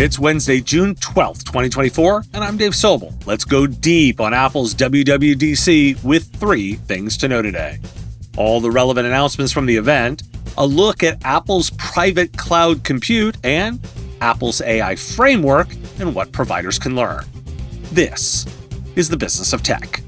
It's Wednesday, June 12th, 2024, and I'm Dave Sobel. Let's go deep on Apple's WWDC with 3 things to know today. All the relevant announcements from the event, a look at Apple's private cloud compute, and Apple's AI framework and what providers can learn. This is the business of tech.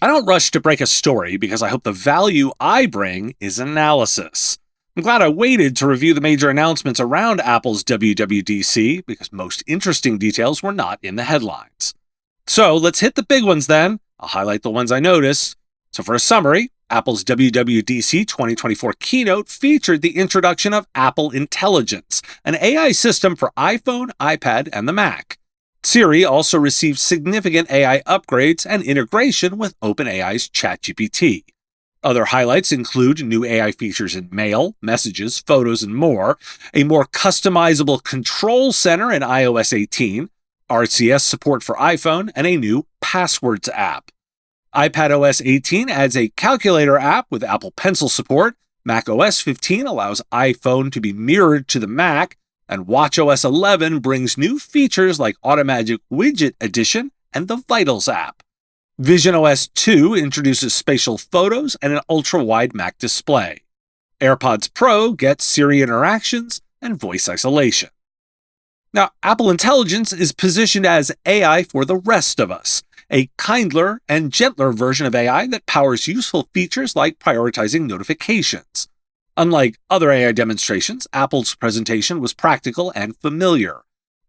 I don't rush to break a story because I hope the value I bring is analysis. I'm glad I waited to review the major announcements around Apple's WWDC because most interesting details were not in the headlines. So let's hit the big ones then. I'll highlight the ones I noticed. So for a summary, Apple's WWDC 2024 keynote featured the introduction of Apple Intelligence, an AI system for iPhone, iPad, and the Mac. Siri also received significant AI upgrades and integration with OpenAI's ChatGPT. Other highlights include new AI features in Mail, Messages, Photos, and more, a more customizable control center in iOS 18, RCS support for iPhone, and a new Passwords app. iPadOS 18 adds a calculator app with Apple Pencil support, macOS 15 allows iPhone to be mirrored to the Mac, and watchOS 11 brings new features like Automatic Widget Edition and the Vitals app. visionOS 2 introduces spatial photos and an ultra-wide Mac display. AirPods Pro gets Siri interactions and voice isolation. Now, Apple Intelligence is positioned as AI for the rest of us, a kindler and gentler version of AI that powers useful features like prioritizing notifications. Unlike other AI demonstrations, Apple's presentation was practical and familiar.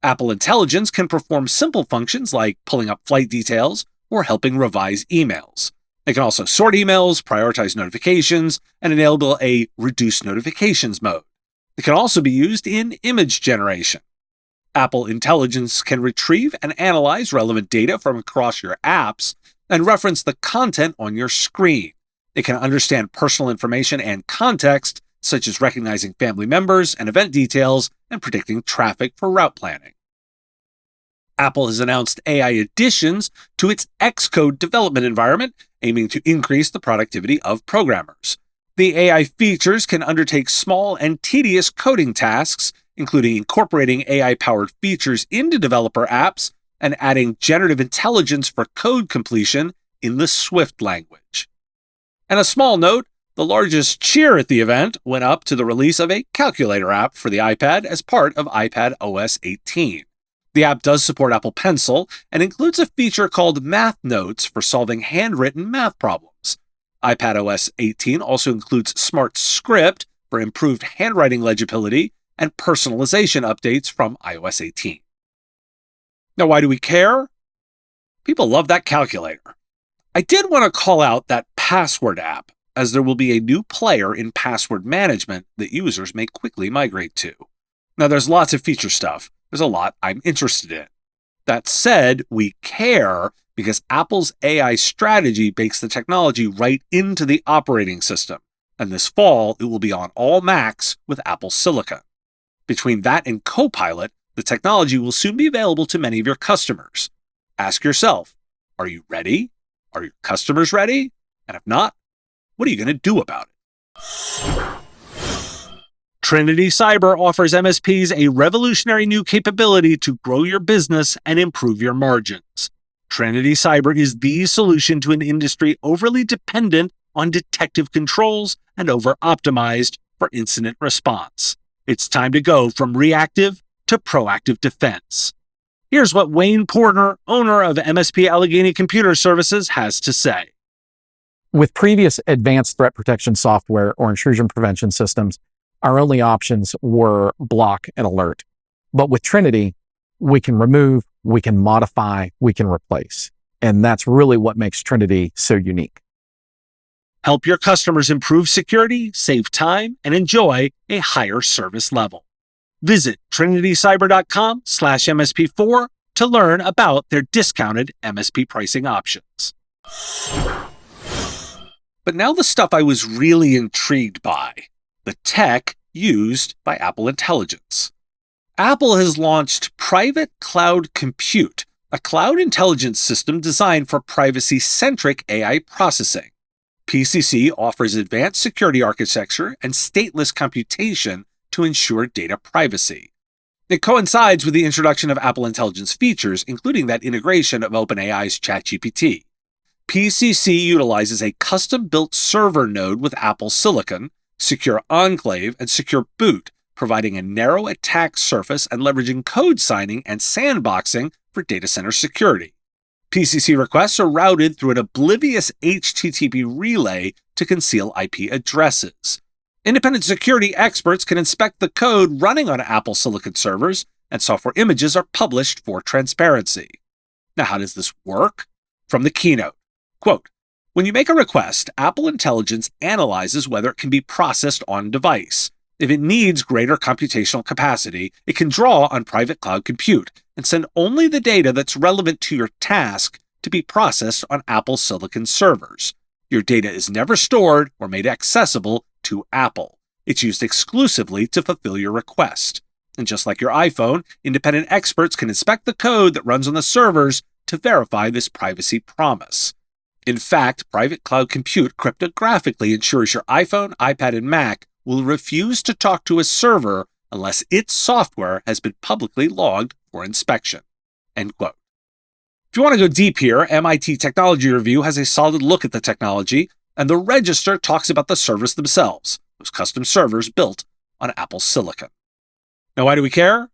Apple Intelligence can perform simple functions like pulling up flight details or helping revise emails. It can also sort emails, prioritize notifications, and enable a reduce notifications mode. It can also be used in image generation. Apple Intelligence can retrieve and analyze relevant data from across your apps and reference the content on your screen. It can understand personal information and context, such as recognizing family members and event details and predicting traffic for route planning. Apple has announced AI additions to its Xcode development environment, aiming to increase the productivity of programmers. The AI features can undertake small and tedious coding tasks, including incorporating AI-powered features into developer apps and adding generative intelligence for code completion in the Swift language. And a small note, the largest cheer at the event went up to the release of a calculator app for the iPad as part of iPadOS 18. The app does support Apple Pencil and includes a feature called Math Notes for solving handwritten math problems. iPadOS 18 also includes Smart Script for improved handwriting legibility and personalization updates from iOS 18. Now, why do we care? People love that calculator. I did want to call out that Password app, as there will be a new player in password management that users may quickly migrate to. Now, there's lots of feature stuff. There's a lot I'm interested in. That said, we care because Apple's AI strategy bakes the technology right into the operating system, and this fall it will be on all Macs with Apple Silicon. Between that and Copilot, the technology will soon be available to many of your customers. Ask yourself, are you ready? Are your customers ready? And if not, what are you going to do about it? Trinity Cyber offers MSPs a revolutionary new capability to grow your business and improve your margins. Trinity Cyber is the solution to an industry overly dependent on detective controls and over-optimized for incident response. It's time to go from reactive to proactive defense. Here's what Wayne Porter, owner of MSP Allegheny Computer Services, has to say. With previous advanced threat protection software or intrusion prevention systems, our only options were block and alert. But with Trinity, we can remove, we can modify, we can replace. And that's really what makes Trinity so unique. Help your customers improve security, save time, and enjoy a higher service level. Visit trinitycyber.com/MSP4 to learn about their discounted MSP pricing options. But now the stuff I was really intrigued by, the tech used by Apple Intelligence. Apple has launched Private Cloud Compute, a cloud intelligence system designed for privacy-centric AI processing. PCC offers advanced security architecture and stateless computation to ensure data privacy. It coincides with the introduction of Apple Intelligence features, including that integration of OpenAI's ChatGPT. PCC utilizes a custom-built server node with Apple Silicon, secure Enclave, and secure boot, providing a narrow attack surface and leveraging code signing and sandboxing for data center security. PCC requests are routed through an oblivious HTTP relay to conceal IP addresses. Independent security experts can inspect the code running on Apple Silicon servers, and software images are published for transparency. Now, how does this work? From the keynote, quote, "When you make a request, Apple Intelligence analyzes whether it can be processed on device. If it needs greater computational capacity, it can draw on private cloud compute and send only the data that's relevant to your task to be processed on Apple Silicon servers. Your data is never stored or made accessible to Apple. It's used exclusively to fulfill your request. And just like your iPhone, independent experts can inspect the code that runs on the servers to verify this privacy promise. In fact, private cloud compute cryptographically ensures your iPhone, iPad, and Mac will refuse to talk to a server unless its software has been publicly logged for inspection." End quote. If you want to go deep here, MIT Technology Review has a solid look at the technology, and the Register talks about the servers themselves, those custom servers built on Apple Silicon. Now, why do we care?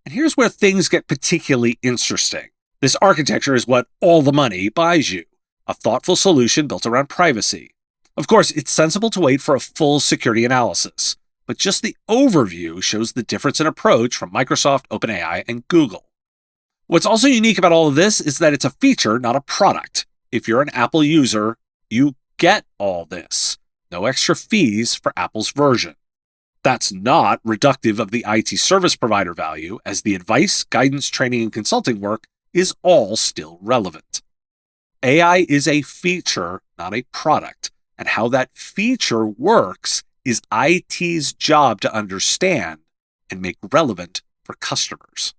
And here's where things get particularly interesting. This architecture is what all the money buys you, a thoughtful solution built around privacy. Of course, it's sensible to wait for a full security analysis, but just the overview shows the difference in approach from Microsoft, OpenAI, and Google. What's also unique about all of this is that it's a feature, not a product. If you're an Apple user, you get all this. No extra fees for Apple's version. That's not reductive of the IT service provider value, as the advice, guidance, training, and consulting work is all still relevant. AI is a feature, not a product, and how that feature works is IT's job to understand and make relevant for customers.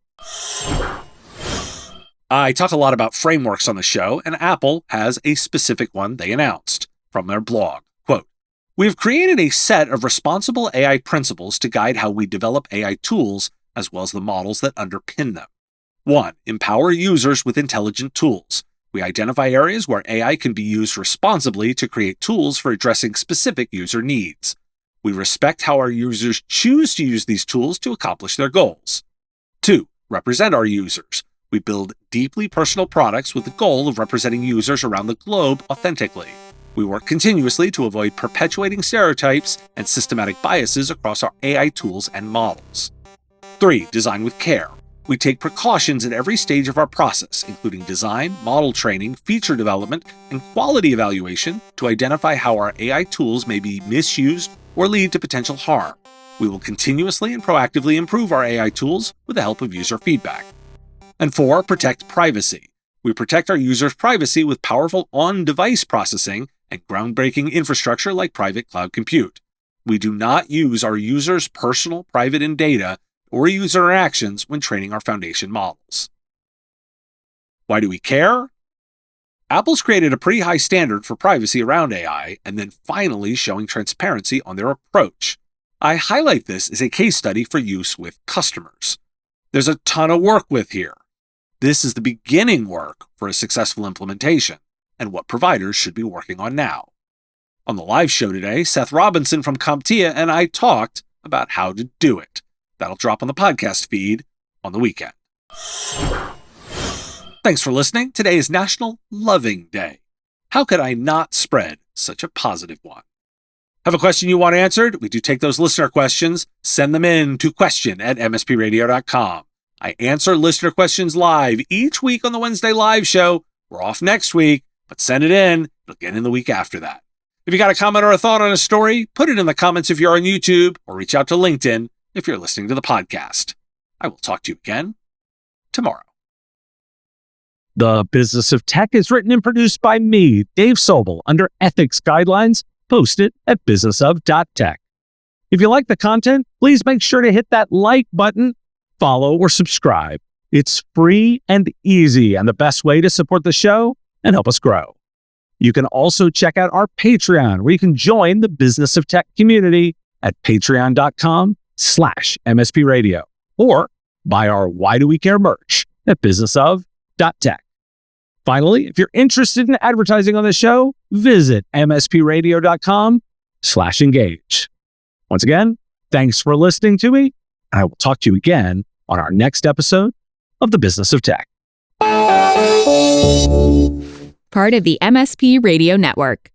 I talk a lot about frameworks on the show, and Apple has a specific one they announced from their blog. Quote, "We've created a set of responsible AI principles to guide how we develop AI tools as well as the models that underpin them. 1. Empower users with intelligent tools. We identify areas where AI can be used responsibly to create tools for addressing specific user needs. We respect how our users choose to use these tools to accomplish their goals. 2. Represent our users. We build deeply personal products with the goal of representing users around the globe authentically. We work continuously to avoid perpetuating stereotypes and systematic biases across our AI tools and models. 3. Design with care. We take precautions at every stage of our process, including design, model training, feature development, and quality evaluation, to identify how our AI tools may be misused or lead to potential harm. We will continuously and proactively improve our AI tools with the help of user feedback. And 4, protect privacy. We protect our users' privacy with powerful on-device processing and groundbreaking infrastructure like private cloud compute. We do not use our users' personal, private, and data or user interactions when training our foundation models." Why do we care? Apple's created a pretty high standard for privacy around AI, and then finally showing transparency on their approach. I highlight this as a case study for use with customers. There's a ton of work with here. This is the beginning work for a successful implementation, and what providers should be working on now. On the live show today, Seth Robinson from CompTIA and I talked about how to do it. That'll drop on the podcast feed on the weekend. Thanks for listening. Today is National Loving Day. How could I not spread such a positive one? Have a question you want answered? We do take those listener questions. Send them in to question@mspradio.com. I answer listener questions live each week on the Wednesday live show. We're off next week, but send it in. It'll get in the week after that. If you got a comment or a thought on a story, put it in the comments if you're on YouTube, or reach out to LinkedIn if you're listening to the podcast. I will talk to you again tomorrow. The Business of Tech is written and produced by me, Dave Sobel, under ethics guidelines posted at businessof.tech. If you like the content, please make sure to hit that like button, follow, or subscribe. It's free and easy, and the best way to support the show and help us grow. You can also check out our Patreon, where you can join the Business of Tech community at patreon.com/MSP Radio. Or buy our Why Do We Care merch at businessof.tech. Finally, if you're interested in advertising on the show, visit mspradio.com/engage. Once again, thanks for listening to me, and I will talk to you again on our next episode of The Business of Tech. Part of the MSP Radio Network.